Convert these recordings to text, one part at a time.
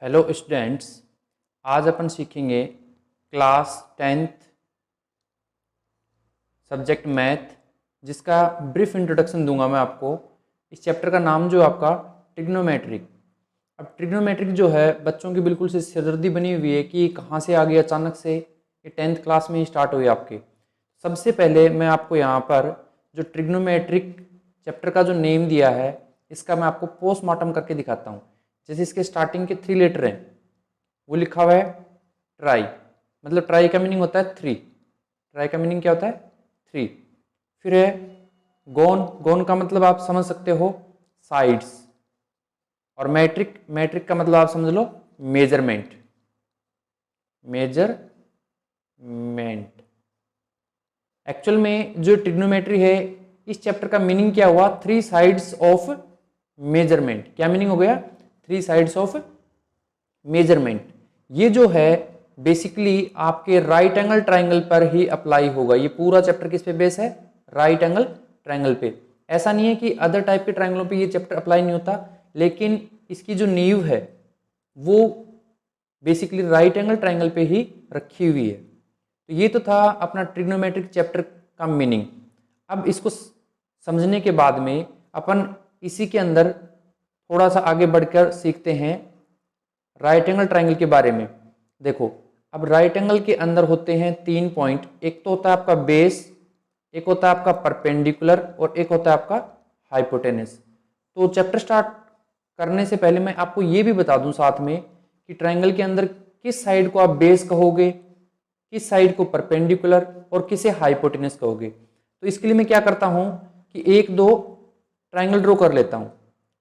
Hello students, आज अपन सीखेंगे class 10th subject math, जिसका ब्रीफ इंट्रोडक्शन दूंगा मैं आपको। इस चैप्टर का नाम जो आपका ट्रिग्नोमेट्रिक। अब ट्रिग्नोमेट्रिक जो है बच्चों की बिल्कुल से सिरदर्दी बनी हुई है कि कहाँ से आ गई अचानक से, ये 10th क्लास में ही स्टार्ट हुई आपके। सबसे पहले मैं आपको यहाँ पर जो ट्रिग्नोमेट्रिक चैप्टर का जो नेम दिया है, इसका मैं आपको पोस्टमार्टम करके दिखाता हूँ। जैसे इसके स्टार्टिंग के 3 लेटर हैं, वो लिखा हुआ है ट्राई, मतलब ट्राई का मीनिंग होता है 3। ट्राई का मीनिंग क्या होता है 3। फिर है गोन, गोन का मतलब आप समझ सकते हो साइड्स। और मैट्रिक, मैट्रिक का मतलब आप समझ लो मेजरमेंट, मेजरमेंट। एक्चुअल में जो ट्रिग्नोमेट्री है, इस चैप्टर का मीनिंग क्या हुआ, 3 साइड्स ऑफ मेजरमेंट। क्या मीनिंग हो गया, 3 साइड्स ऑफ मेजरमेंट। ये जो है बेसिकली आपके राइट एंगल ट्राइंगल पर ही अप्लाई होगा। ये पूरा चैप्टर किस पे बेस है, राइट एंगल ट्राइंगल पे। ऐसा नहीं है कि अदर टाइप के ट्राइंगलों पे ये चैप्टर अप्लाई नहीं होता, लेकिन इसकी जो नींव है वो बेसिकली राइट एंगल ट्राइंगल पे ही रखी हुई है। तो ये तो था अपना ट्रिग्नोमेट्रिक चैप्टर का मीनिंग। अब इसको समझने के बाद में अपन इसी के अंदर थोड़ा सा आगे बढ़कर सीखते हैं राइट एंगल ट्राइंगल के बारे में। देखो, अब राइट एंगल के अंदर होते हैं 3 पॉइंट। एक तो होता है आपका बेस, एक होता है आपका परपेंडिकुलर और एक होता है आपका हाइपोटेनस। तो चैप्टर स्टार्ट करने से पहले मैं आपको ये भी बता दूं साथ में कि ट्राइंगल के अंदर किस साइड को आप बेस कहोगे, किस साइड को परपेंडिकुलर और किसे हाइपोटेनस कहोगे। तो इसके लिए मैं क्या करता हूं कि 1-2 ट्राइंगल ड्रॉ कर लेता हूं।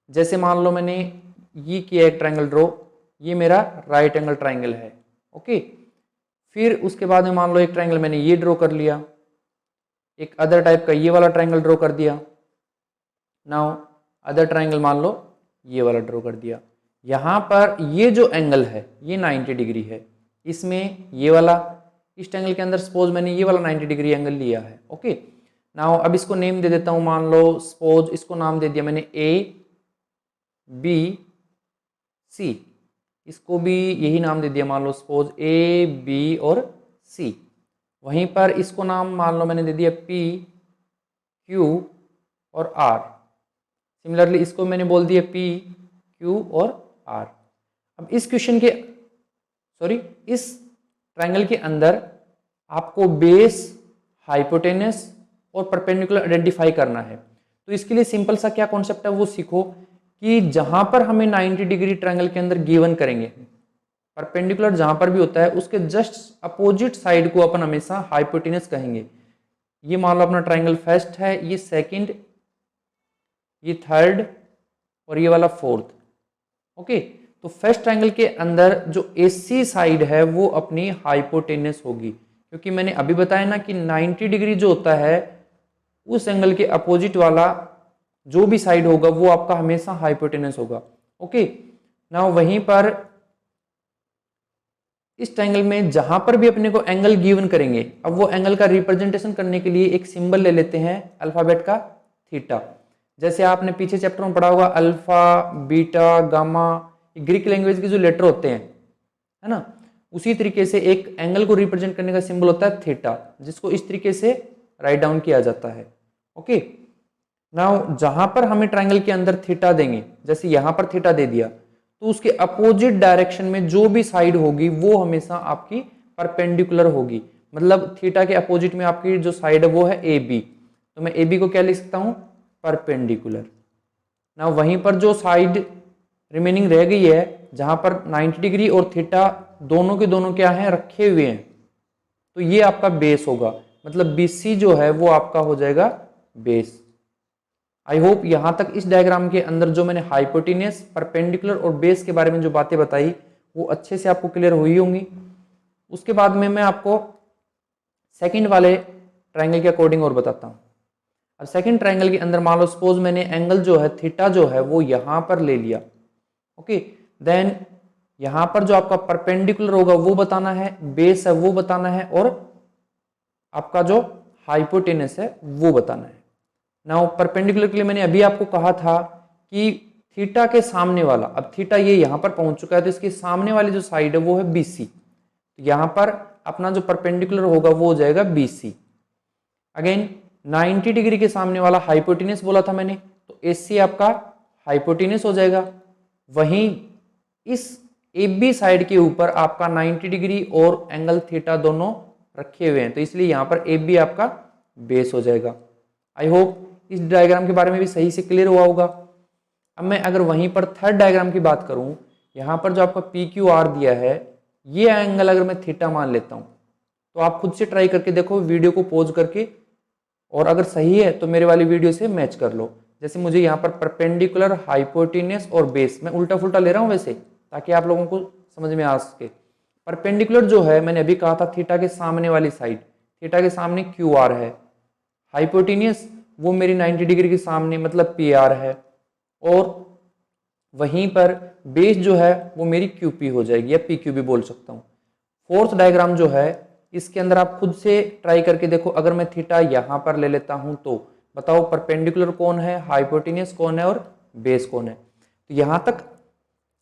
जैसे मान लो मैंने ये किया एक ट्राइंगल ड्रॉ, ये मेरा राइट एंगल ट्राइंगल है, ओके। फिर उसके बाद में मान लो एक ट्राइंगल मैंने ये ड्रॉ कर लिया, एक अदर टाइप का ये वाला ट्राइंगल ड्रॉ कर दिया। नाउ अदर ट्राइंगल मान लो ये वाला ड्रॉ कर दिया। यहाँ पर ये जो एंगल है ये 90 डिग्री है, इसमें ये वाला, इस ट्राइंगल के अंदर सपोज मैंने ये वाला 90 डिग्री एंगल लिया है, ओके। नाउ अब इसको नेम दे देता हूँ, मान लो सपोज इसको नाम दे दिया मैंने ए बी सी, इसको भी यही नाम दे दिया, मान लो सपोज ए बी और सी। वहीं पर इसको नाम मान लो मैंने दे दिया पी क्यू और आर। सिमिलरली इसको मैंने बोल दिया पी क्यू और आर। अब इस क्वेश्चन के इस ट्राइंगल के अंदर आपको बेस, हाइपोटेनस और परपेंडिकुलर आइडेंटिफाई करना है। तो इसके लिए सिंपल सा क्या कॉन्सेप्ट है वो सीखो कि जहां पर हमें 90 डिग्री ट्राइंगल के अंदर गिवन करेंगे, परपेंडिकुलर जहां पर भी होता है उसके जस्ट अपोजिट साइड को अपन हमेशा हाइपोटेनस कहेंगे। ये मान लो अपना ट्राइंगल फर्स्ट है, ये सेकंड, ये थर्ड और ये वाला फोर्थ, ओके। तो फर्स्ट ट्राइंगल के अंदर जो एसी साइड है वो अपनी हाइपोटेनस होगी, क्योंकि मैंने अभी बताया ना कि 90 डिग्री जो होता है उस एंगल के अपोजिट वाला जो भी साइड होगा वो आपका हमेशा हाइपोटेनस होगा, ओके। नाउ वहीं पर इस ट्रायंगल में जहां पर भी अपने को एंगल गिवन करेंगे, अब वो एंगल का रिप्रेजेंटेशन करने के लिए एक सिंबल ले लेते हैं अल्फाबेट का थीटा। जैसे आपने पीछे चैप्टर में पढ़ा होगा alpha, beta, gamma, Greek language के जो लेटर होते हैं, है ना, उसी तरीके से एक एंगल को रिप्रेजेंट करने का सिंबल होता है थीटा, जिसको इस तरीके से राइट डाउन किया जाता है, ओके। नाउ जहां पर हमें ट्रायंगल के अंदर थीटा देंगे, जैसे यहां पर थीटा दे दिया, तो उसके अपोजिट डायरेक्शन में जो भी साइड होगी वो हमेशा आपकी परपेंडिकुलर होगी। मतलब थीटा के अपोजिट में आपकी जो साइड है वो है ए बी, तो मैं ए बी को क्या लिख सकता हूं, परपेंडिकुलर। ना वहीं पर जो साइड रिमेनिंग रह गई है जहां पर 90 डिग्री और थीटा दोनों के दोनों क्या है, रखे हुए हैं, तो ये आपका बेस होगा। मतलब BC जो है वो आपका हो जाएगा बेस। आई होप यहां तक इस डायग्राम के अंदर जो मैंने हाइपोटेनस, परपेंडिकुलर और बेस के बारे में जो बातें बताई वो अच्छे से आपको क्लियर हुई होंगी। उसके बाद में मैं आपको सेकंड वाले ट्रायंगल के अकॉर्डिंग और बताता हूं। अब सेकंड ट्रायंगल के अंदर मान लो सपोज मैंने एंगल जो है थीटा जो है वो यहां पर ले लिया, ओके। देन यहां पर जो आपका परपेंडिकुलर होगा वो बताना है, बेस है वो बताना है, और आपका जो हाइपोटेनस है वो बताना है। नाउ परपेंडिकुलर के लिए मैंने अभी आपको कहा था कि थीटा के सामने वाला, अब थीटा ये यहाँ पर पहुंच चुका है तो इसके सामने वाली जो साइड है वो है BC, तो यहाँ पर अपना जो परपेंडिकुलर होगा वो हो जाएगा BC। अगेन 90 डिग्री के सामने वाला हाइपोटेन्यूस बोला था मैंने, तो AC आपका हाइपोटेन्यूस हो जाएगा। वहीं इस AB साइड के ऊपर आपका 90 डिग्री और एंगल थीटा दोनों रखे हुए हैं, तो इसलिए यहाँ पर AB आपका बेस हो जाएगा। आई होप इस डायग्राम के बारे में भी सही से क्लियर हुआ होगा। अब मैं अगर वहीं पर थर्ड डायग्राम की बात करूं, यहाँ पर जो आपका PQR दिया है, ये एंगल अगर मैं थीटा मान लेता हूँ तो आप खुद से ट्राई करके देखो, वीडियो को पॉज करके, और अगर सही है तो मेरे वाली वीडियो से मैच कर लो। जैसे मुझे यहाँ पर परपेंडिकुलर, हाइपोटेन्यूस और बेस, मैं उल्टा फुल्टा ले रहा हूँ वैसे, ताकि आप लोगों को समझ में आ सके। परपेंडिकुलर जो है मैंने अभी कहा था थीटा के सामने वाली साइड, थीटा के सामने QR है। हाइपोटेन्यूस वो मेरी 90 डिग्री के सामने मतलब PR है, और वहीं पर बेस जो है वो मेरी QP हो जाएगी, या PQ भी बोल सकता हूँ। फोर्थ डायग्राम जो है इसके अंदर आप खुद से ट्राई करके देखो, अगर मैं थीटा यहाँ पर ले लेता हूँ तो बताओ परपेंडिकुलर कौन है, हाइपोटेन्यूस कौन है और बेस कौन है। तो यहाँ तक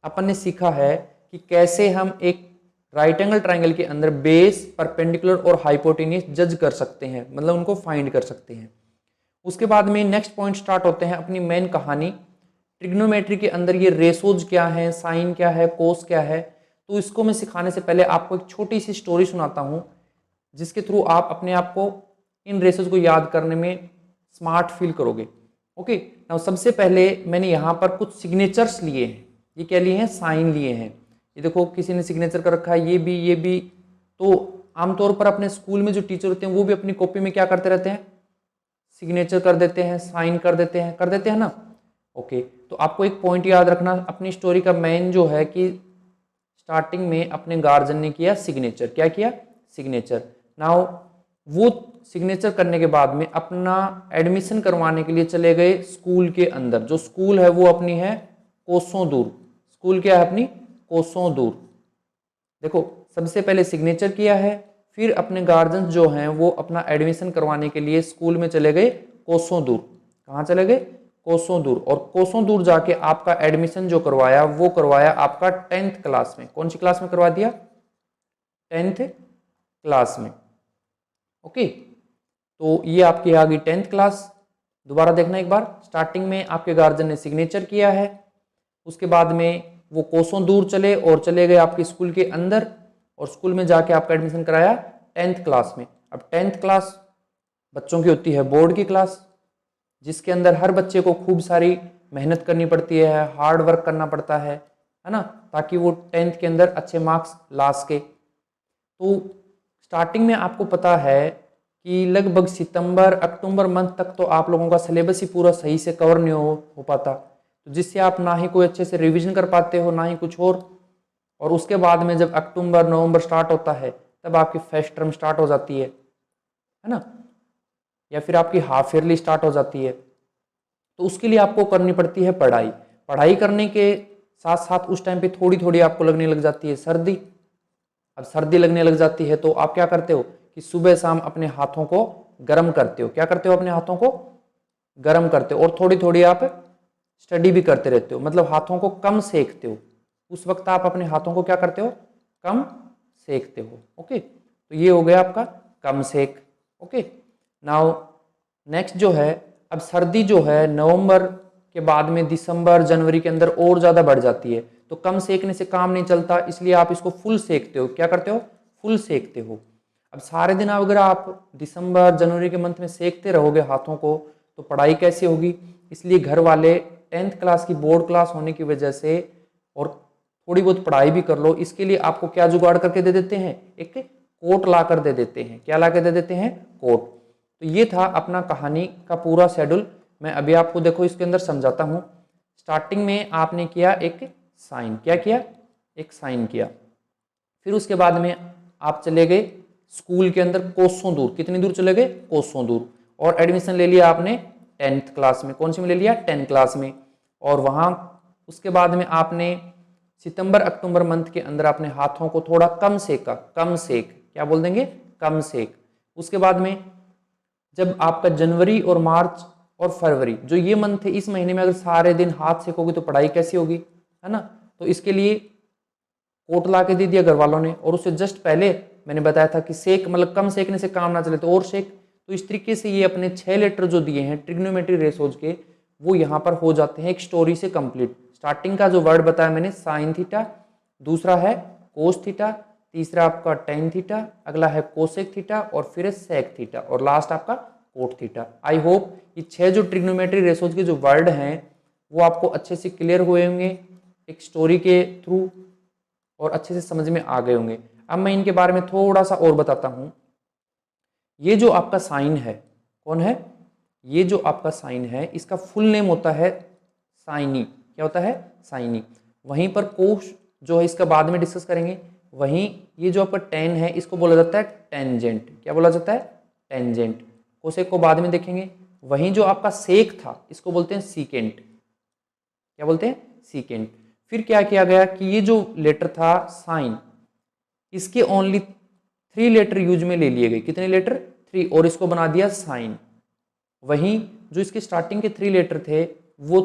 अपन ने सीखा है कि कैसे हम एक राइट एंगल ट्राइंगल के अंदर बेस, परपेंडिकुलर और हाइपोटेन्यूस जज कर सकते हैं, मतलब उनको फाइंड कर सकते हैं। उसके बाद में नेक्स्ट पॉइंट स्टार्ट होते हैं अपनी मेन कहानी। ट्रिग्नोमेट्री के अंदर ये रेशोज क्या है, साइन क्या है, कोस क्या है, तो इसको मैं सिखाने से पहले आपको एक छोटी सी स्टोरी सुनाता हूँ, जिसके थ्रू आप अपने आप को इन रेशोज को याद करने में स्मार्ट फील करोगे। ओके, नाउ सबसे पहले मैंने यहाँ पर कुछ सिग्नेचर्स लिए हैं। ये क्या लिए हैं? साइन लिए हैं। ये देखो किसी ने सिग्नेचर कर रखा है, ये भी। तो आमतौर पर अपने स्कूल में जो टीचर होते हैं वो भी अपनी कॉपी में क्या करते रहते हैं? सिग्नेचर कर देते हैं, साइन कर देते हैं ना। ओके, तो आपको एक पॉइंट याद रखना अपनी स्टोरी का मेन जो है कि स्टार्टिंग में अपने गार्जियन ने किया सिग्नेचर। क्या किया? सिग्नेचर। नाउ वो सिग्नेचर करने के बाद में अपना एडमिशन करवाने के लिए चले गए स्कूल के अंदर। जो स्कूल है वो अपनी है कोसों दूर। स्कूल क्या है अपनी? कोसों दूर। देखो सबसे पहले सिग्नेचर किया है, फिर अपने गार्जियन जो हैं वो अपना एडमिशन करवाने के लिए स्कूल में चले गए कोसों दूर। कहाँ चले गए? कोसों दूर। और कोसों दूर जाके आपका एडमिशन जो करवाया वो करवाया आपका 10th क्लास में। कौन सी क्लास में करवा दिया? 10th क्लास में। ओके, तो ये आपकी आ गई 10th क्लास। दोबारा देखना एक बार, स्टार्टिंग में आपके गार्जियन ने सिग्नेचर किया है, उसके बाद में वो कोसों दूर चले और चले गए आपके स्कूल के अंदर, और स्कूल में जाके आपका एडमिशन कराया 10th क्लास में। अब 10th क्लास बच्चों की होती है बोर्ड की क्लास, जिसके अंदर हर बच्चे को खूब सारी मेहनत करनी पड़ती है, हार्ड वर्क करना पड़ता है ना, ताकि वो 10th के अंदर अच्छे मार्क्स ला सके। तो स्टार्टिंग में आपको पता है कि लगभग सितंबर अक्टूबर मंथ तक तो आप लोगों का सिलेबस ही पूरा सही से कवर नहीं हो पाता, तो जिससे आप ना ही कोई अच्छे से रिवीजन कर पाते हो, ना ही कुछ और उसके बाद में जब अक्टूबर नवंबर स्टार्ट होता है तब आपकी फर्स्ट टर्म स्टार्ट हो जाती है ना, या फिर आपकी हाफ ईयरली स्टार्ट हो जाती है। तो उसके लिए आपको करनी पड़ती है पढ़ाई। पढ़ाई करने के साथ साथ उस टाइम पे थोड़ी थोड़ी आपको लगने लग जाती है सर्दी। अब सर्दी लगने लग जाती है तो आप क्या करते हो कि सुबह शाम अपने हाथों को गर्म करते हो। क्या करते हो? अपने हाथों को गर्म करते हो, और थोड़ी थोड़ी आप स्टडी भी करते रहते हो, मतलब हाथों को कम सेकते हो। उस वक्त आप अपने हाथों को क्या करते हो? कम सेकते हो। ओके, तो ये हो गया आपका कम सेक। ओके, नाउ नेक्स्ट जो है, अब सर्दी जो है नवंबर के बाद में दिसंबर जनवरी के अंदर और ज़्यादा बढ़ जाती है, तो कम सेकने से काम नहीं चलता, इसलिए आप इसको फुल सेकते हो। क्या करते हो? फुल सेकते हो। अब सारे दिन अगर आप दिसंबर जनवरी के मंथ में सेकते रहोगे हाथों को तो पढ़ाई कैसे होगी? इसलिए घर वाले 10th क्लास की बोर्ड क्लास होने की वजह से और थोड़ी बहुत पढ़ाई भी कर लो, इसके लिए आपको क्या जुगाड़ करके दे देते हैं? एक कोट ला कर दे देते हैं। क्या ला के दे देते हैं? कोट। तो ये था अपना कहानी का पूरा शेड्यूल। मैं अभी आपको देखो इसके अंदर समझाता हूँ। स्टार्टिंग में आपने किया एक साइन। क्या किया? एक साइन किया। फिर उसके बाद में आप चले गए स्कूल के अंदर कोसों दूर। कितनी दूर चले गए? कोसों दूर। और एडमिशन ले लिया आपने 10th क्लास में। कौन सी में ले लिया? 10th क्लास में। और वहाँ उसके बाद में आपने सितंबर अक्टूबर मंथ के अंदर अपने हाथों को थोड़ा कम सेका। कम सेक, क्या बोल देंगे? कम सेक। उसके बाद में जब आपका जनवरी और मार्च और फरवरी, जो ये मंथ है, इस महीने में अगर सारे दिन हाथ सेकोगे तो पढ़ाई कैसी होगी, है ना। तो इसके लिए कोट ला के दे दिया घर वालों ने, और उससे जस्ट पहले मैंने बताया था कि सेक मतलब कम सेकने से काम ना चले तो और सेक। तो इस तरीके से ये अपने 6 लेटर जो दिए हैं ट्रिग्नोमेट्री रेशोज के, वो यहाँ पर हो जाते हैं एक स्टोरी से कंप्लीट। स्टार्टिंग का जो वर्ड बताया मैंने साइन थीटा, दूसरा है कोस थीटा, तीसरा आपका टेन थीटा, अगला है कोसेक थीटा, और फिर है सेक थीटा, और लास्ट आपका कोट थीटा। आई होप ये 6 जो ट्रिग्नोमेट्री रेशोज के जो वर्ड हैं वो आपको अच्छे से क्लियर हुए होंगे एक स्टोरी के थ्रू, और अच्छे से समझ में आ गए होंगे। अब मैं इनके बारे में थोड़ा सा और बताता हूं। ये जो आपका साइन है, कौन है, ये जो आपका साइन है इसका फुल नेम होता है साइनी। क्या होता है, साइनी। वहीं पर कोस जो है इसका बाद में डिस्कस करेंगे। वहीं ये जो आपका टेन है इसको बोला जाता है टेंजेंट। क्या बोला जाता है, टेंजेंट। कोसेक को बाद में देखेंगे। वहीं जो आपका सेक था इसको बोलते हैं सीकेंट। क्या बोलते हैं, सीकेंट। फिर क्या किया गया कि ये जो लेटर था साइन, इसके ओनली 3 लेटर यूज में ले लिए गए। कितने लेटर, 3, और इसको बना दिया साइन। वहीं जो इसके स्टार्टिंग के 3 लेटर थे वो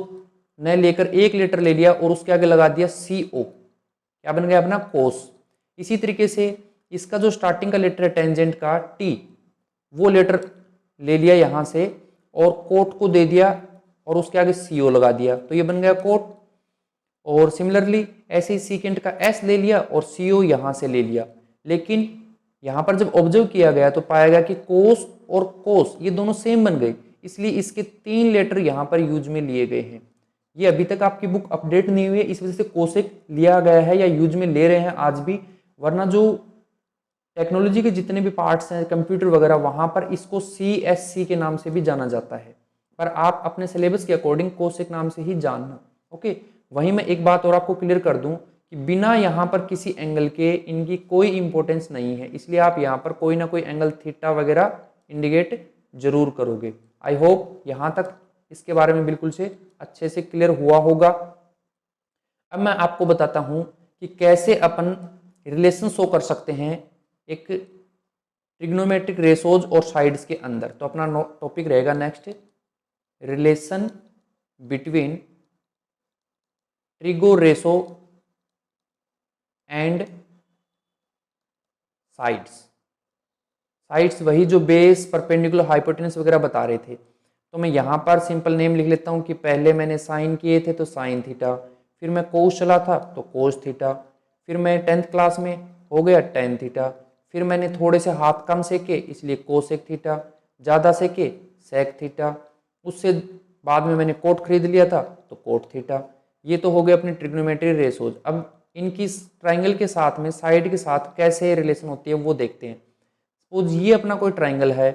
न लेकर एक लेटर ले लिया और उसके आगे लगा दिया CO। क्या बन गया अपना, कोस। इसी तरीके से इसका जो स्टार्टिंग का लेटर है टेंजेंट का T, वो लेटर ले लिया यहां से और कोट को दे दिया और उसके आगे CO लगा दिया, तो ये बन गया कोट। और सिमिलरली ऐसे ही सीकेंट का S ले लिया और CO यहां से ले लिया। लेकिन यहां पर जब ऑब्जर्व किया गया तो पाया गया कि कोस और कोस ये दोनों सेम बन गए, इसलिए इसके 3 लेटर यहां पर यूज में लिए गए हैं। ये अभी तक आपकी बुक अपडेट नहीं हुई है, इस वजह से कोसेक लिया गया है या यूज में ले रहे हैं आज भी, वरना जो टेक्नोलॉजी के जितने भी पार्ट्स हैं कंप्यूटर वगैरह वहां पर इसको CSC के नाम से भी जाना जाता है, पर आप अपने सिलेबस के अकॉर्डिंग कोसेक नाम से ही जानना। ओके। वहीं मैं एक बात और आपको क्लियर कर दूं कि बिना यहाँ पर किसी एंगल के इनकी कोई इंपॉर्टेंस नहीं है, इसलिए आप यहाँ पर कोई ना कोई एंगल थीटा वगैरह इंडिकेट जरूर करोगे। आई होप यहाँ तक इसके बारे में बिल्कुल से अच्छे से क्लियर हुआ होगा। अब मैं आपको बताता हूँ कि कैसे अपन रिलेशन शो कर सकते हैं एक ट्रिग्नोमेट्रिक रेशोज और साइड्स के अंदर। तो अपना टॉपिक रहेगा next, relation between trigo ratio and sides. Sides वही जो बेस, परपेंडिकुलर, हाइपोटेनस वगैरह बता रहे थे। तो मैं यहाँ पर सिंपल नेम लिख लेता हूँ कि पहले मैंने साइन किए थे तो साइन थीटा, फिर मैं कोस चला था तो कोस थीटा, फिर मैं 10th क्लास में हो गया टेन थीटा, फिर मैंने थोड़े से हाथ कम सेके इसलिए कोसेक थीटा, ज़्यादा सेके सेक थीटा, उससे बाद में मैंने कोट खरीद लिया था तो कोट थीटा। ये तो हो गए अपने ट्रिग्नोमेट्री रेशोज। अब इनकी ट्राइंगल के साथ में साइड के साथ कैसे रिलेशन होती है वो देखते हैं। सपोज ये अपना कोई ट्राइंगल है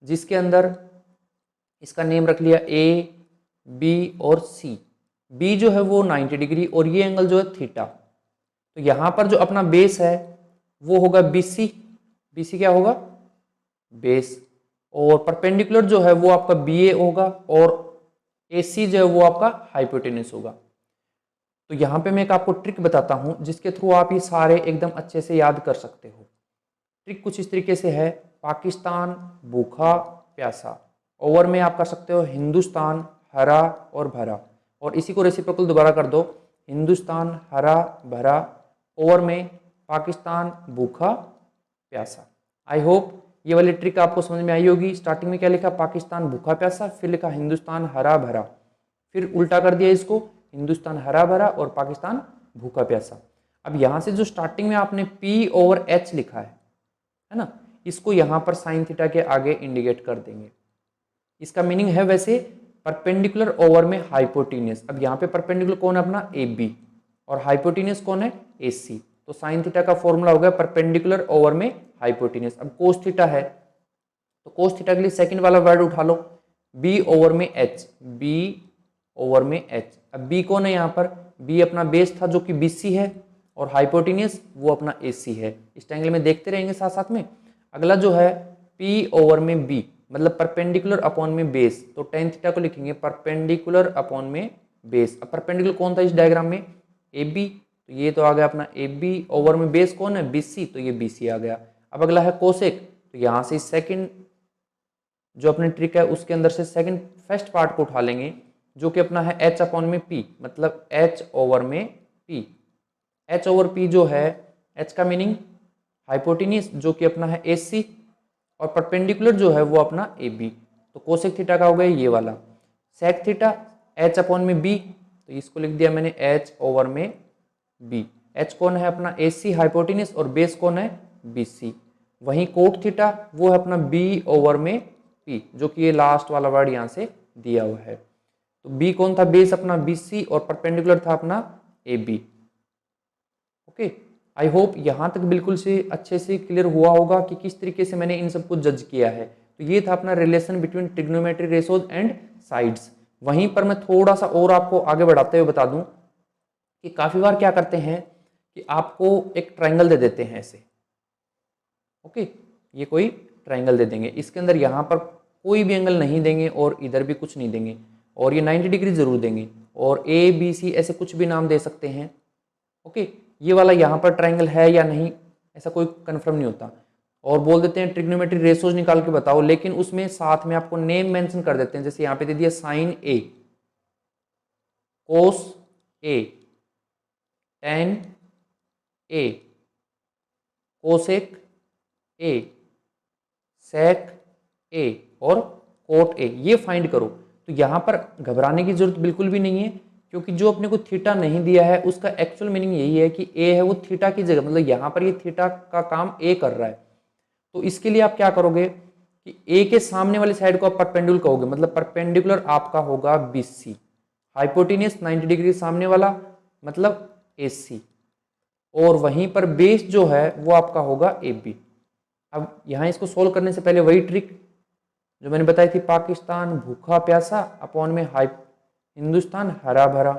जिसके अंदर इसका नेम रख लिया A, B और C। B जो है वो 90 डिग्री और ये एंगल जो है थीटा। तो यहाँ पर जो अपना बेस है वो होगा BC। BC क्या होगा, बेस। और परपेंडिकुलर जो है वो आपका BA होगा और AC जो है वो आपका हाइपोटेनस होगा। तो यहाँ पे मैं एक आपको ट्रिक बताता हूँ जिसके थ्रू आप ये सारे एकदम अच्छे से याद कर सकते हो। ट्रिक कुछ इस तरीके से है, पाकिस्तान भूखा प्यासा, ओवर में आप कर सकते हो हिंदुस्तान हरा और भरा, और इसी को रेसिप्रोकल दोबारा कर दो, हिंदुस्तान हरा भरा, ओवर में पाकिस्तान भूखा प्यासा। आई होप ये वाली ट्रिक आपको समझ में आई होगी। स्टार्टिंग में क्या लिखा, पाकिस्तान भूखा प्यासा, फिर लिखा हिंदुस्तान हरा भरा, फिर उल्टा कर दिया इसको, हिंदुस्तान हरा भरा और पाकिस्तान भूखा प्यासा। अब यहाँ से जो स्टार्टिंग में आपने P/H लिखा है ना, इसको यहाँ पर साइन थीटा के आगे इंडिकेट कर देंगे। इसका मीनिंग है वैसे परपेंडिकुलर ओवर में हाइपोटेन्यूस। अब यहाँ पे परपेंडिकुलर कौन है अपना AB और हाइपोटेन्यूस कौन है AC। तो साइन थीटा का फॉर्मूला हो गया परपेंडिकुलर ओवर में हाइपोटेन्यूस। अब कोस थीटा है तो कोस थीटा के लिए सेकंड वाला वर्ड उठा लो, B/H, B/H। अब B कौन है यहाँ पर, B अपना बेस था जो कि BC है और हाइपोटेन्यूस वो अपना AC है। इस ट्रायंगल में देखते रहेंगे साथ साथ में। अगला जो है P/B मतलब परपेंडिकुलर अपॉन में बेस, तो टेन थीटा को लिखेंगे परपेंडिकुलर अपॉन में बेस। अब परपेंडिकुलर कौन था इस डायग्राम में, AB, तो ये तो आ गया अपना AB, ओवर में बेस कौन है BC, तो ये BC आ गया। अब अगला है कोसेक, तो यहाँ से सेकंड जो अपनी ट्रिक है उसके अंदर से सेकंड फर्स्ट पार्ट को उठा लेंगे, जो कि अपना है h अपॉन में p, मतलब h ओवर में p। h ओवर p जो है, h का मीनिंग हाइपोटेन्यूज जो कि अपना है AC, और परपेंडिकुलर जो है वो अपना AB। तो कोसेक थीटा का हो गया ये वाला। सेक थीटा h अपॉन में b, तो इसको लिख दिया मैंने h ओवर में b। h कौन है अपना AC हाइपोटेन्यूज, और बेस कौन है BC। वहीं कोट थीटा वो है अपना b ओवर में p, जो कि ये लास्ट वाला वर्ड यहाँ से दिया हुआ है। तो b कौन था, बेस अपना BC, और परपेंडिकुलर था अपना AB। ओके, आई होप यहाँ तक बिल्कुल से अच्छे से क्लियर हुआ होगा कि किस तरीके से मैंने इन सबको जज किया है। तो ये था अपना relation between trigonometry ratios and sides. वहीं पर मैं थोड़ा सा और आपको आगे बढ़ाते हुए बता दूं कि काफी बार क्या करते हैं कि आपको एक ट्रायंगल दे देते हैं ऐसे। ओके, ये कोई ट्रायंगल दे देंगे, इसके अंदर यहाँ पर कोई भी एंगल नहीं देंगे और इधर भी कुछ नहीं देंगे, और ये 90 डिग्री जरूर देंगे, और ABC ऐसे कुछ भी नाम दे सकते हैं। ओके, ये वाला यहाँ पर ट्रायंगल है या नहीं ऐसा कोई कंफर्म नहीं होता, और बोल देते हैं ट्रिग्नोमेट्री रेशोज निकाल के बताओ, लेकिन उसमें साथ में आपको नेम मेंशन कर देते हैं। जैसे यहाँ पे दे दिया sine A, cos A, tan A, cosec A, sec A और कोट A, ये फाइंड करो। तो यहाँ पर घबराने की जरूरत बिल्कुल भी नहीं है, क्योंकि जो अपने को थीटा नहीं दिया है उसका एक्चुअल मीनिंग यही है कि A है वो थीटा की जगह, मतलब यहाँ पर ये थीटा का काम A कर रहा है। तो इसके लिए आप क्या करोगे कि A के सामने वाली साइड को आप परपेंडिकुलर कहोगे, मतलब परपेंडिकुलर आपका होगा BC, हाइपोटेन्यूज 90 डिग्री सामने वाला मतलब AC, और वहीं पर बेस जो है वो आपका होगा AB। अब यहाँ इसको सोल्व करने से पहले वही ट्रिक जो मैंने बताई थी, पाकिस्तान भूखा प्यासा अपॉन में हिंदुस्तान हरा भरा,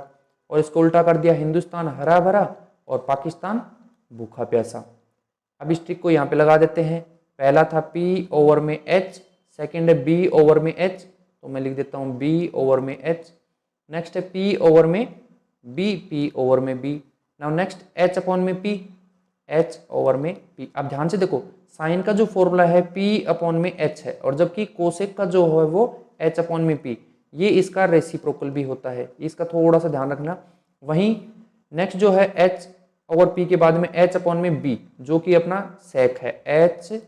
और इसको उल्टा कर दिया, हिंदुस्तान हरा भरा और पाकिस्तान भूखा प्यासा। अब इस ट्रिक को यहाँ पे लगा देते हैं। पहला था P ओवर में H, सेकेंड है B ओवर में H, तो मैं लिख देता हूँ B ओवर में H। नेक्स्ट है P ओवर में B, P ओवर में B। Now next H upon में P, H ओवर में P। अब ध्यान से देखो, साइन का जो फॉर्मूला है P अपॉन में H है, और जबकि कोसेक का जो है वो H अपॉन में P, ये इसका रेसिप्रोकल भी होता है, इसका थोड़ा सा ध्यान रखना। वहीं नेक्स्ट जो है H ओवर P के बाद में H अपॉन में B, जो कि अपना सेक है H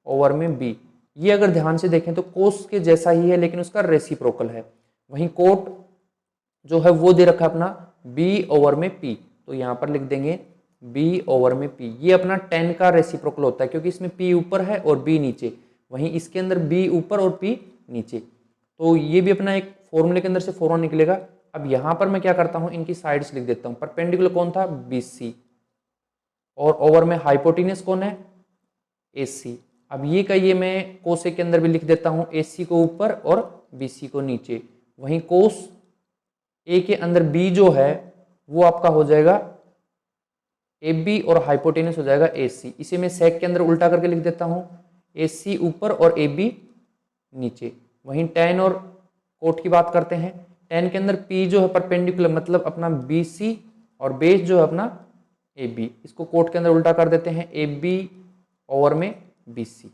ओवर में B। ये अगर ध्यान से देखें तो कोस के जैसा ही है, लेकिन उसका रेसिप्रोकल है। वहीं कोट जो है वो दे रखा है अपना B ओवर में P, तो यहाँ पर लिख देंगे B ओवर में P। ये अपना 10 का रेसिप्रोकल होता है, क्योंकि इसमें P ऊपर है और B नीचे, वहीं इसके अंदर B ऊपर और P नीचे। तो ये भी अपना एक फॉर्मूले के अंदर से फॉर्मूला निकलेगा। अब यहाँ पर मैं क्या करता हूँ, इनकी साइड्स लिख देता हूँ। परपेंडिकुलर कौन था, BC, और ओवर में हाइपोटेन्यूज कौन है, AC। अब ये का ये मैं कोसेक के अंदर भी लिख देता हूँ, AC को ऊपर और BC को नीचे। वहीं कोस A के अंदर B जो है वो आपका हो जाएगा AB, और हाइपोटेन्यूज हो जाएगा AC। इसे मैं सेक के अंदर उल्टा करके लिख देता हूँ, AC ऊपर और AB नीचे। वहीं tan और कोट की बात करते हैं, tan के अंदर P जो है परपेंडिकुलर, मतलब अपना BC, और बेस जो है अपना AB। इसको कोट के अंदर उल्टा कर देते हैं, AB ओवर में BC।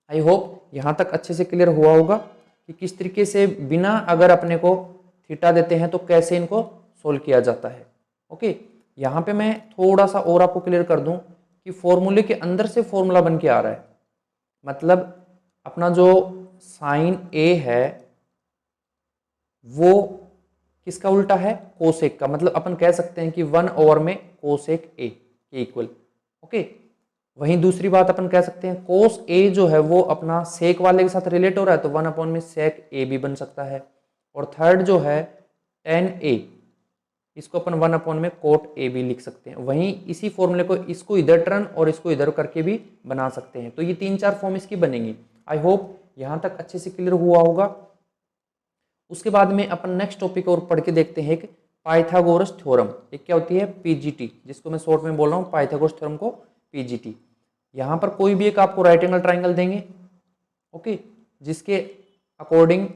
आई होप यहाँ तक अच्छे से क्लियर हुआ होगा कि किस तरीके से बिना अगर अपने को थीटा देते हैं तो कैसे इनको सोल्व किया जाता है। ओके, यहाँ पे मैं थोड़ा सा और आपको क्लियर कर दूं कि फॉर्मूले के अंदर से फॉर्मूला बन के आ रहा है, मतलब अपना जो साइन A है वो किसका उल्टा है, कोसेक का, मतलब अपन कह सकते हैं कि 1 ओवर में कोसेक A के इक्वल। ओके, वहीं दूसरी बात अपन कह सकते हैं कोस A जो है वो अपना सेक वाले के साथ रिलेट हो रहा है, तो 1 अपॉन में सेक A भी बन सकता है। और थर्ड जो है tan A, इसको अपन 1 अपॉन में कोट A भी लिख सकते हैं। वहीं इसी फॉर्मूले को इसको इधर टर्न और इसको इधर करके भी बना सकते हैं। तो ये 3-4 फॉर्म इसकी बनेंगी। आई होप यहाँ तक अच्छे से क्लियर हुआ होगा। उसके बाद में अपन नेक्स्ट टॉपिक और पढ़ के देखते हैं, एक पाइथागोरस थ्योरम। एक क्या होती है, PGT, जिसको मैं शॉर्ट में बोल रहा हूँ पाइथागोरस थ्योरम को PGT। यहाँ पर कोई भी एक आपको राइट एंगल ट्राइंगल देंगे, ओके, जिसके अकॉर्डिंग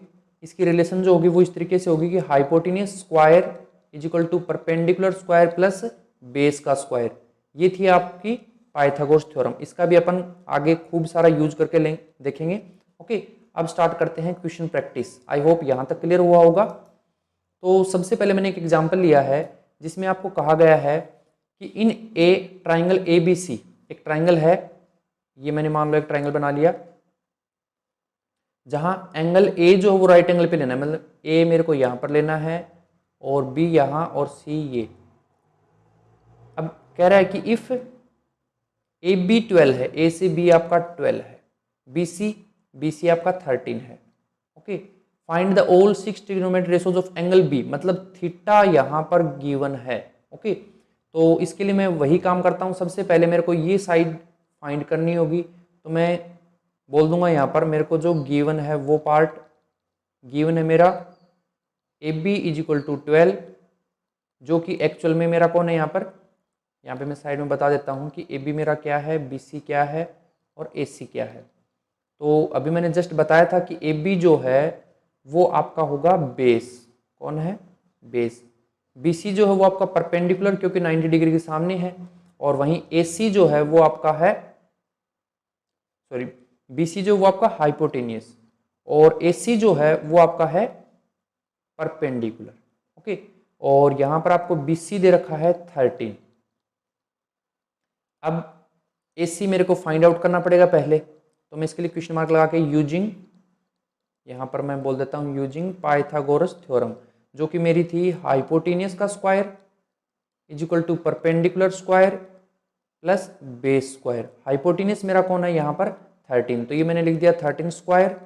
इसकी रिलेशन जो होगी वो इस तरीके से होगी कि hypotenuse square is equal to perpendicular square plus base का स्क्वायर। ये थी आपकी पाइथागोरस थ्योरम। इसका भी अपन आगे खूब सारा यूज करके देखेंगे। ओके, अब स्टार्ट करते हैं क्वेश्चन प्रैक्टिस। आई होप यहाँ तक क्लियर हुआ होगा। तो सबसे पहले मैंने एक एग्जाम्पल लिया है जिसमें आपको कहा गया है कि इन ए ट्राइंगल ए बी सी, एक ट्राइंगल है, ये मैंने मान लो एक ट्राइंगल बना लिया जहां एंगल ए जो है वो राइट एंगल पे लेना है, मतलब ए मेरे को यहां पर लेना है और बी यहां और सी ये। अब कह रहा है कि इफ ए बी 12 है, ए से बी आपका 12 है, बी सी आपका 13 है। Okay, find the all 6 trigonometric ratios of angle B, मतलब थीटा यहां पर गिवन है। ओके, तो इसके लिए मैं वही काम करता हूं। सबसे पहले मेरे को ये साइड फाइंड करनी होगी, तो मैं बोल दूंगा यहाँ पर मेरे को जो गिवन है वो पार्ट गिवन है मेरा A B is equal to 12, जो कि एक्चुअल में मेरा कौन है यहाँ पे मैं साइड में बता देता हूँ कि ए बी मेरा क्या है, बी सी क्या है और ए सी क्या है। तो अभी मैंने जस्ट बताया था कि ए बी जो है वो आपका होगा बेस, कौन है, बेस। बी सी जो है वो आपका परपेंडिकुलर क्योंकि 90 डिग्री के सामने है, और वहीं ए सी जो है वो आपका है, सॉरी, बी सी जो वो आपका हाइपोटेनियस, और ए सी जो है वो आपका है परपेंडिकुलर। ओके, और यहां पर आपको बी सी दे रखा है 13। अब ए सी मेरे को फाइंड आउट करना पड़ेगा पहले, तो मैं इसके लिए क्वेश्चन मार्क लगा के यूजिंग, यहां पर मैं बोल देता हूं यूजिंग पाइथागोरस थ्योरम, जो कि मेरी थी हाइपोटेनियस का square is equal to perpendicular square plus base square. Hypotenuse मेरा कौन है यहाँ पर 13, तो ये मैंने लिख दिया 13 square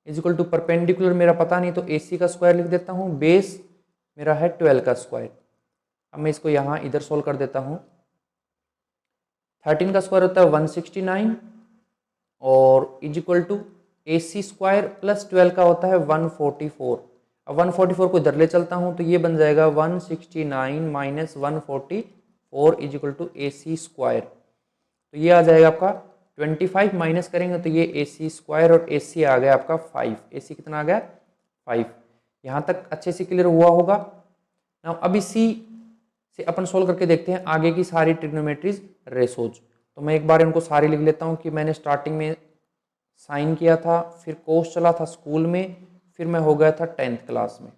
is equal to perpendicular मेरा पता नहीं, तो ए सी का स्क्वायर लिख देता हूँ, बेस मेरा है 12 का स्क्वायर। अब मैं इसको यहाँ इधर सोल्व कर देता हूँ। 13 का स्क्वायर होता है 169 और is equal to A C square plus 12 का होता है 144। अब 144 को इधर ले चलता हूँ तो ये बन जाएगा 169 minus 144 is equal to A C square, तो ये आ जाएगा आपका 25 माइनस करेंगे तो ये ए सी स्क्वायर और ए सी आ गया आपका 5। ए सी कितना आ गया 5। यहाँ तक अच्छे से क्लियर हुआ होगा ना। अब इसी से अपन सोल्व करके देखते हैं आगे की सारी ट्रिग्नोमेट्रीज रेशोज। तो मैं एक बार इनको सारी लिख लेता हूँ कि मैंने स्टार्टिंग में साइन किया था, फिर कोस चला था स्कूल में, फिर मैं हो गया था 10th क्लास में,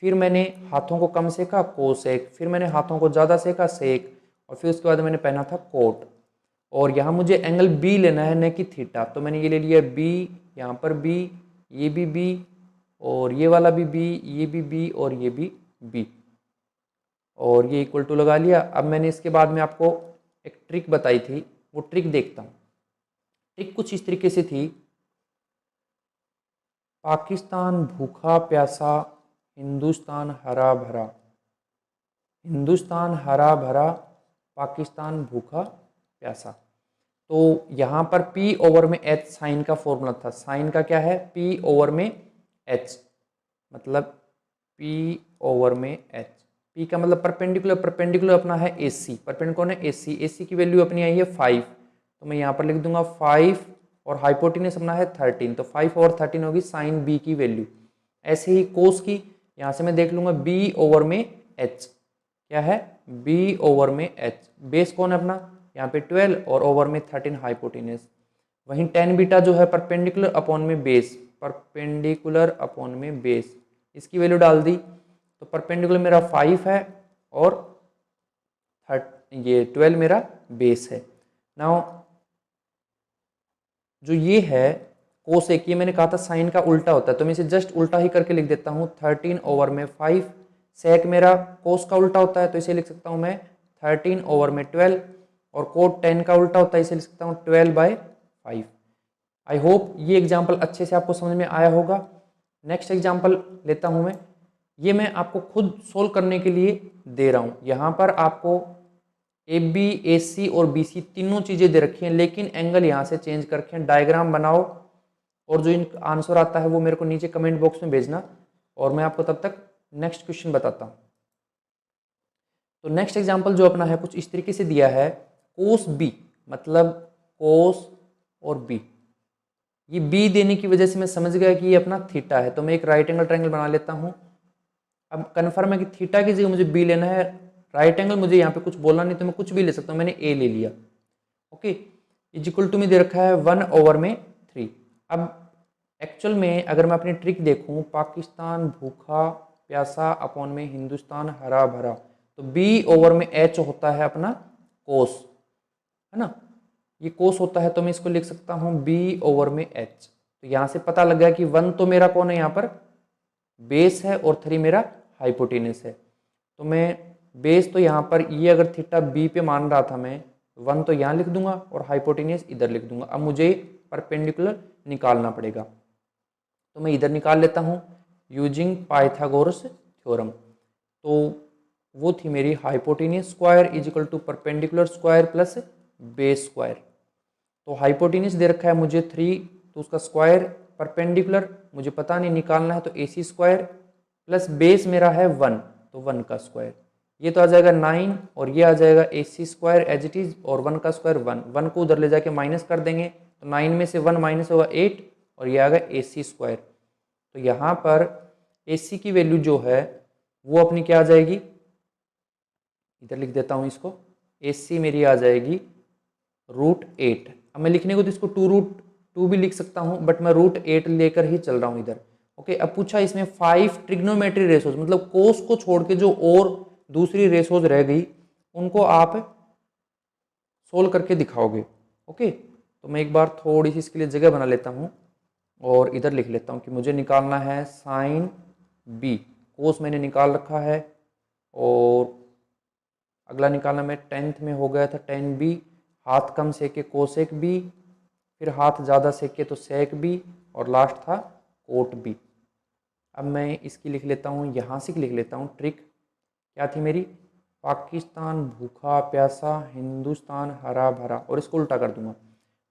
फिर मैंने हाथों को कम सेका कोसेक, फिर मैंने हाथों को ज़्यादा सेका सेक, और फिर उसके बाद मैंने पहना था कोट। और यहाँ मुझे एंगल बी लेना है न कि थीटा, तो मैंने ये ले लिया बी, यहाँ पर बी, ये भी बी, और ये वाला भी बी, ये भी बी, और ये भी बी, और ये इक्वल टू लगा लिया। अब मैंने इसके बाद में आपको एक ट्रिक बताई थी, वो ट्रिक देखता हूँ। ट्रिक कुछ इस तरीके से थी, पाकिस्तान भूखा प्यासा, हिंदुस्तान हरा भरा, हिंदुस्तान हरा भरा, पाकिस्तान भूखा प्यासा। तो यहाँ पर P ओवर में H साइन का फॉर्मूला था। साइन का क्या है P ओवर में H, मतलब P ओवर में H। P का मतलब परपेंडिकुलर, परपेंडिकुलर अपना है AC, परपेंडिकुलर कौन है AC, AC की वैल्यू अपनी आई है 5, तो मैं यहाँ पर लिख दूंगा 5, और हाइपोटेनस अपना है 13, तो 5 और 13 होगी साइन B की वैल्यू। ऐसे ही कोस की यहाँ से मैं देख लूंगा B ओवर में H, क्या है B ओवर में H, बेस कौन है अपना यहाँ पे 12 और ओवर में 13 हाइपोटेनस। वहीं tan बीटा जो है परपेंडिकुलर अपॉन में बेस, परपेंडिकुलर अपॉन में बेस, इसकी वैल्यू डाल दी, तो परपेंडिकुलर मेरा 5 है और ये 12 मेरा बेस है। नाउ जो ये है कोसेक, ये मैंने कहा था साइन का उल्टा होता है, तो मैं इसे जस्ट उल्टा ही करके लिख देता हूँ 13 ओवर में 5। सेक मेरा कोस का उल्टा होता है, तो इसे लिख सकता हूँ मैं 13 ओवर में 12, और कोट 10 का उल्टा होता है, इसे लिख सकता हूँ 12/5। आई होप ये एग्जाम्पल अच्छे से आपको समझ में आया होगा। नेक्स्ट एग्जाम्पल लेता हूँ मैं, ये मैं आपको खुद सोल्व करने के लिए दे रहा हूँ। यहाँ पर आपको ए बी, ए सी और बी सी तीनों चीज़ें दे रखी हैं, लेकिन एंगल यहाँ से चेंज करके डायग्राम बनाओ, और जो इन आंसर आता है वो मेरे को नीचे कमेंट बॉक्स में भेजना, और मैं आपको तब तक नेक्स्ट क्वेश्चन बताता हूँ। तो नेक्स्ट एग्जाम्पल जो अपना है कुछ इस तरीके से दिया है, कोस बी, मतलब कोस और बी, ये बी देने की वजह से मैं समझ गया कि ये अपना थीटा है, तो मैं एक राइट एंगल ट्रायंगल बना लेता हूँ। अब कन्फर्म है कि थीटा की जगह मुझे बी लेना है, राइट एंगल मुझे यहाँ पे कुछ बोलना नहीं, तो मैं कुछ भी ले सकता हूँ, मैंने ए ले लिया। ओके, इज इक्वल टू में दे रखा है 1 ओवर में 3। अब एक्चुअल में अगर मैं अपनी ट्रिक देखूं, पाकिस्तान भूखा प्यासा अपॉन में हिंदुस्तान हरा भरा, तो बी ओवर में एच होता है अपना कोस, है ना, ये कोस होता है, तो मैं इसको लिख सकता हूं बी ओवर में एच। तो यहां से पता लग गया कि 1 तो मेरा कौन है यहाँ पर, बेस है, और 3 मेरा हाइपोटेनस है। तो मैं बेस तो यहाँ पर ये अगर थीटा बी पे मान रहा था मैं, 1 तो यहाँ लिख दूंगा और हाइपोटेनस इधर लिख दूंगा। अब मुझे परपेंडिकुलर निकालना पड़ेगा, तो मैं इधर निकाल लेता हूँ यूजिंग पाइथागोरस थ्योरम। तो वो थी मेरी hypotenuse square is equal to perpendicular square plus base square. तो हाइपोटेनस दे रखा है मुझे 3, तो उसका स्क्वायर, परपेंडिकुलर मुझे पता नहीं निकालना है, तो AC स्क्वायर प्लस बेस मेरा है 1, तो 1 का स्क्वायर, ये तो आ जाएगा 9, और ये आ जाएगा AC square as it is, और 1 का स्क्वायर 1, 1 को उधर ले जाके माइनस कर देंगे, तो 9 में से 1 माइनस होगा 8, और ये आ गया AC स्क्वायर। तो यहाँ पर AC की वैल्यू जो है वो अपनी क्या आ जाएगी, इधर लिख देता हूँ इसको, AC मेरी आ जाएगी √8। अब मैं लिखने को तो इसको 2√2 भी लिख सकता हूँ, बट मैं √8 लेकर ही चल रहा हूँ इधर। ओके, अब पूछा इसमें 5 ट्रिग्नोमेट्री रेशोज, मतलब कोस को छोड़ के जो और दूसरी रेशोज रह गई उनको आप सोल्व करके दिखाओगे। ओके, तो मैं एक बार थोड़ी सी इसके लिए जगह बना लेता हूँ और इधर लिख लेता हूँ कि मुझे निकालना है साइन बी, कोस मैंने निकाल रखा है, और अगला निकालना मैं 10th में हो गया था tan बी, हाथ कम सेके कोसेक बी, फिर हाथ ज़्यादा सेके तो सेक बी, और लास्ट था कोट बी। अब मैं इसकी लिख लेता हूँ, यहाँ से लिख लेता हूँ ट्रिक, क्या थी मेरी, पाकिस्तान भूखा प्यासा हिंदुस्तान हरा भरा, और इसको उल्टा कर दूंगा।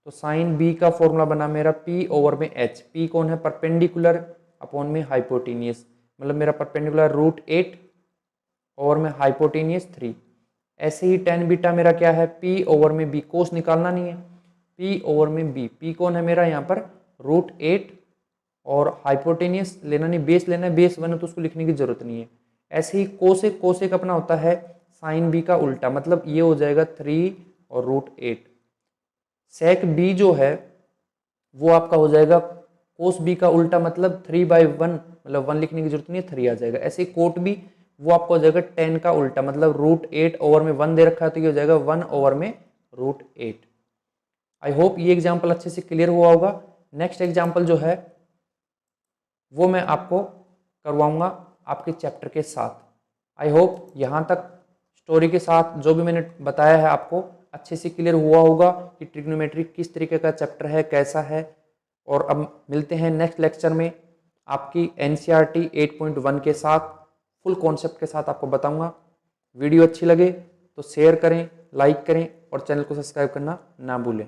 तो साइन बी का फॉर्मूला बना मेरा P ओवर में H, P कौन है, परपेंडिकुलर अपॉन में हाइपोटेनियस, मतलब मेरा परपेंडिकुलर √8 ओवर में हाइपोटेनियस 3। ऐसे ही tan बीटा मेरा क्या है, P ओवर में B, कोस निकालना नहीं है, P ओवर में B, P कौन है मेरा यहाँ पर √8, और हाइपोटेनियस लेना नहीं, बेस लेना है, बेस 1 है तो उसको लिखने की जरूरत नहीं है। ऐसे ही कोसेक, कोसेक अपना होता है साइन बी का उल्टा, मतलब ये हो जाएगा 3 और √8। सेक बी जो है वो आपका हो जाएगा कोस बी का उल्टा, मतलब 3/1, मतलब 1 लिखने की जरूरत नहीं है, 3 आ जाएगा। ऐसे ही कोट बी वो आपका हो जाएगा 10 का उल्टा, मतलब √8 ओवर में 1 दे रखा है, तो ये हो जाएगा 1 ओवर में √8। आई होप ये एग्जाम्पल अच्छे से क्लियर हुआ होगा। नेक्स्ट एग्जाम्पल जो है वो मैं आपको करवाऊंगा आपके चैप्टर के साथ। आई होप यहाँ तक स्टोरी के साथ जो भी मैंने बताया है आपको अच्छे से क्लियर हुआ होगा कि ट्रिग्नोमेट्री किस तरीके का चैप्टर है, कैसा है। और अब मिलते हैं नेक्स्ट लेक्चर में आपकी NCERT 8.1 के साथ, फुल कॉन्सेप्ट के साथ आपको बताऊंगा। वीडियो अच्छी लगे तो शेयर करें, लाइक करें, और चैनल को सब्सक्राइब करना ना भूलें।